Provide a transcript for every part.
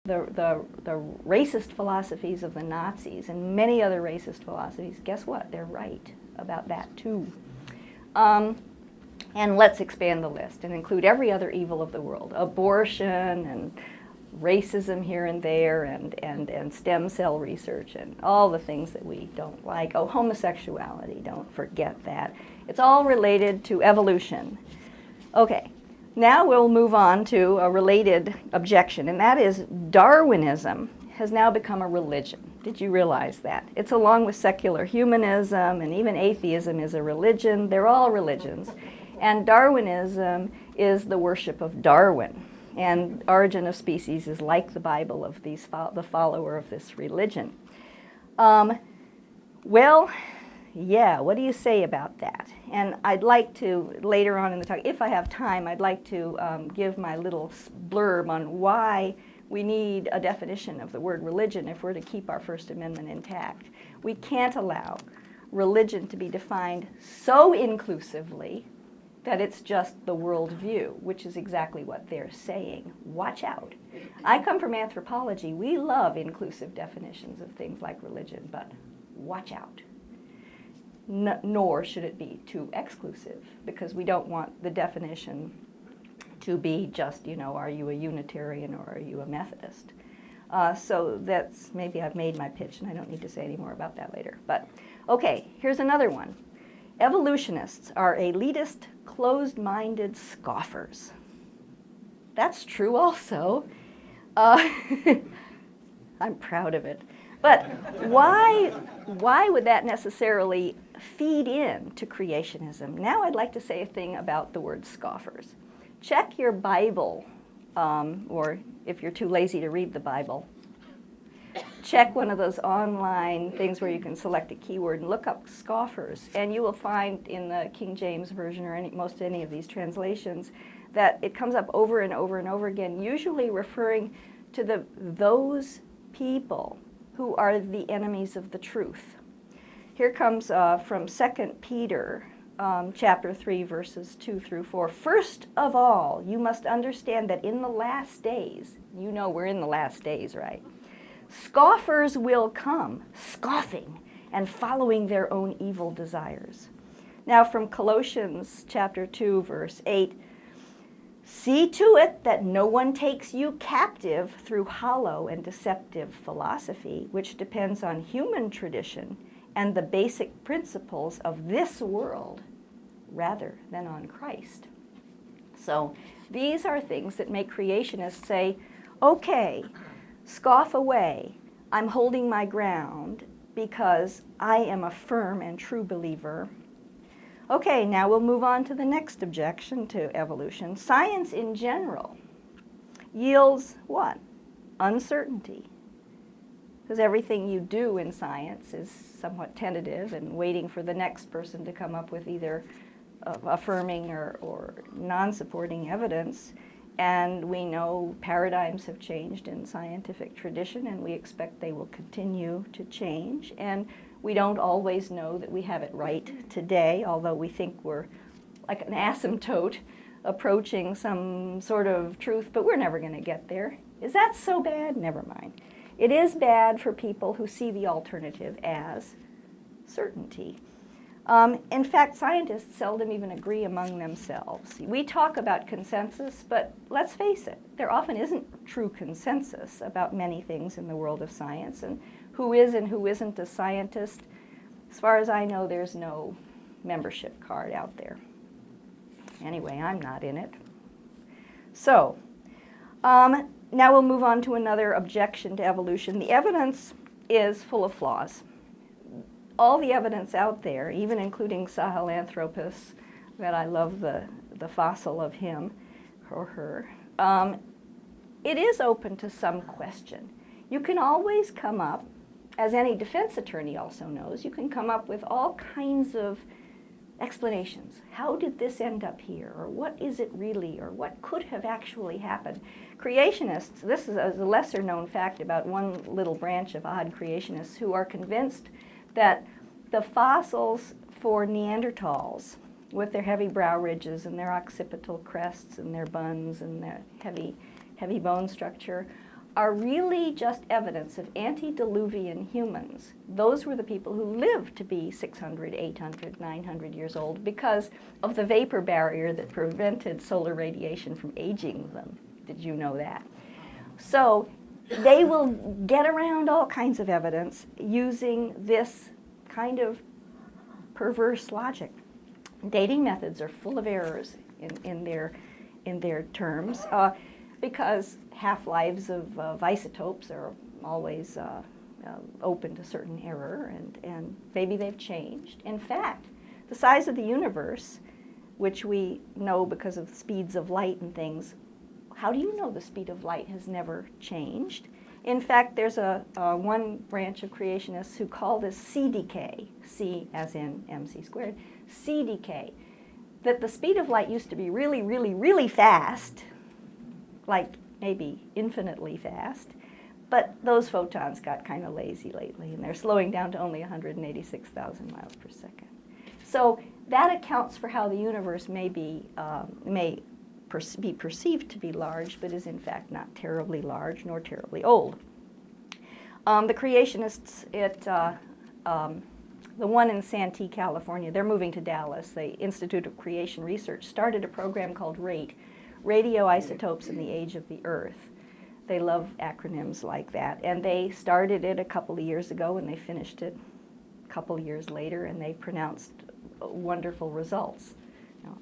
the racist philosophies of the Nazis and many other racist philosophies, guess what? They're right about that too. And let's expand the list and include every other evil of the world. Abortion and racism here and there and stem cell research and all the things that we don't like. Oh, homosexuality, don't forget that. It's all related to evolution. Okay, now we'll move on to a related objection, and that is Darwinism has now become a religion. Did you realize that? It's along with secular humanism, and even atheism is a religion. They're all religions. And Darwinism is the worship of Darwin. And Origin of Species is like the Bible of the follower of this religion. Well, yeah, what do you say about that? And I'd like to, later on in the talk, if I have time, I'd like to give my little blurb on why we need a definition of the word religion if we're to keep our First Amendment intact. We can't allow religion to be defined so inclusively that it's just the worldview, which is exactly what they're saying. Watch out. I come from anthropology. We love inclusive definitions of things like religion, but watch out. Nor should it be too exclusive, because we don't want the definition to be just, you know, are you a Unitarian or are you a Methodist? So that's, maybe I've made my pitch and I don't need to say any more about that later. But okay, here's another one. Evolutionists are elitist, closed-minded scoffers. That's true also. I'm proud of it. But why would that necessarily feed in to creationism? Now I'd like to say a thing about the word scoffers. Check your Bible, or if you're too lazy to read the Bible, check one of those online things where you can select a keyword and look up scoffers, and you will find in the King James Version or most any of these translations that it comes up over and over and over again, usually referring to those people who are the enemies of the truth. Here comes from 2 Peter chapter 3, verses 2 through 4. First of all, you must understand that in the last days, you know we're in the last days, right? Scoffers will come, scoffing and following their own evil desires. Now from Colossians chapter 2, verse 8, see to it that no one takes you captive through hollow and deceptive philosophy, which depends on human tradition and the basic principles of this world rather than on Christ. So these are things that make creationists say, okay, scoff away. I'm holding my ground because I am a firm and true believer. Okay, now we'll move on to the next objection to evolution. Science in general yields what? Uncertainty. Because everything you do in science is somewhat tentative and waiting for the next person to come up with either affirming or non-supporting evidence. And we know paradigms have changed in scientific tradition, and we expect they will continue to change. And we don't always know that we have it right today, although we think we're like an asymptote approaching some sort of truth, but we're never going to get there. Is that so bad? Never mind. It is bad for people who see the alternative as certainty. In fact, scientists seldom even agree among themselves. We talk about consensus, but let's face it, there often isn't true consensus about many things in the world of science, and who is and who isn't a scientist. As far as I know, there's no membership card out there. Anyway, I'm not in it. So, now we'll move on to another objection to evolution. The evidence is full of flaws. All the evidence out there, even including Sahelanthropus, that I love the fossil of him or her, it is open to some question. You can always come up, as any defense attorney also knows, you can come up with all kinds of explanations. How did this end up here? Or what is it really? Or what could have actually happened? Creationists, this is a lesser known fact about one little branch of odd creationists who are convinced that the fossils for Neanderthals, with their heavy brow ridges and their occipital crests and their buns and their heavy bone structure, are really just evidence of antediluvian humans. Those were the people who lived to be 600, 800, 900 years old because of the vapor barrier that prevented solar radiation from aging them. Did you know that? So they will get around all kinds of evidence using this kind of perverse logic. Dating methods are full of errors in their terms because half-lives of isotopes are always open to certain error, and maybe they've changed. In fact, the size of the universe, which we know because of the speeds of light and things, how do you know the speed of light has never changed? In fact, there's one branch of creationists who call this C decay, C as in mc squared, C decay, that the speed of light used to be really, really, really fast, like maybe infinitely fast, but those photons got kind of lazy lately, and they're slowing down to only 186,000 miles per second. So that accounts for how the universe may be perceived to be large, but is in fact not terribly large nor terribly old. The creationists at the one in Santee, California, they're moving to Dallas. The Institute of Creation Research started a program called RATE, Radioisotopes in the Age of the Earth. They love acronyms like that. And they started it a couple of years ago, and they finished it a couple of years later, and they pronounced wonderful results. Now,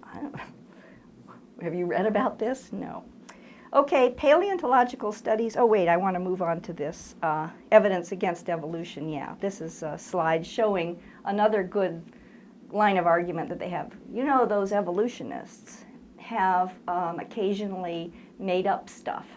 I don't know. Have you read about this? No. Okay, paleontological studies. Oh, wait, I want to move on to this. Evidence against evolution. Yeah, this is a slide showing another good line of argument that they have. You know, those evolutionists have occasionally made up stuff.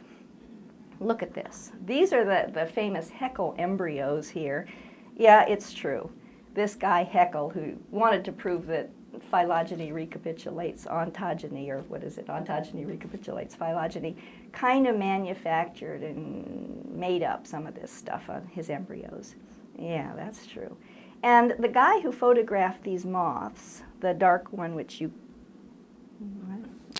Look at this. These are the famous Haeckel embryos here. Yeah, it's true. This guy Haeckel, who wanted to prove that phylogeny recapitulates ontogeny, or what is it? Ontogeny recapitulates phylogeny, kind of manufactured and made up some of this stuff on his embryos. Yeah, that's true. And the guy who photographed these moths, the dark one, which you,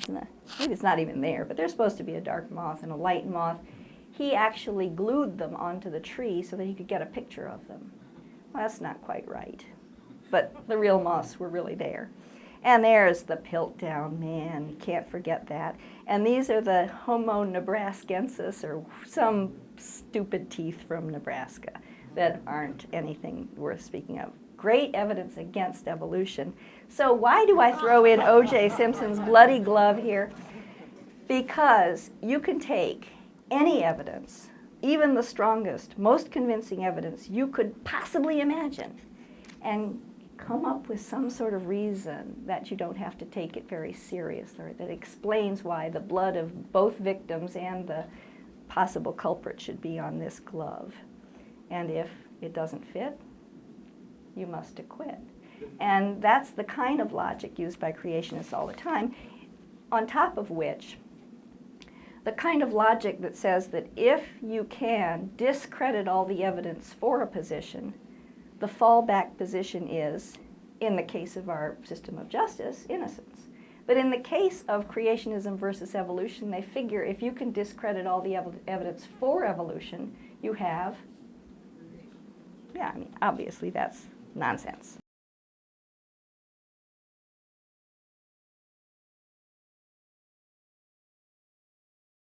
maybe it's not even there, but they're supposed to be a dark moth and a light moth, he actually glued them onto the tree so that he could get a picture of them. Well, that's not quite right. But the real moths were really there. And there's the Piltdown, man, you can't forget that. And these are the Homo nebraskensis, or some stupid teeth from Nebraska that aren't anything worth speaking of. Great evidence against evolution. So why do I throw in O.J. Simpson's bloody glove here? Because you can take any evidence, even the strongest, most convincing evidence you could possibly imagine, and come up with some sort of reason that you don't have to take it very seriously, that explains why the blood of both victims and the possible culprit should be on this glove. And if it doesn't fit, you must acquit. And that's the kind of logic used by creationists all the time, on top of which, the kind of logic that says that if you can discredit all the evidence for a position, the fallback position is, in the case of our system of justice, innocence. But in the case of creationism versus evolution, they figure if you can discredit all the evidence for evolution, you have, yeah, I mean, obviously that's nonsense.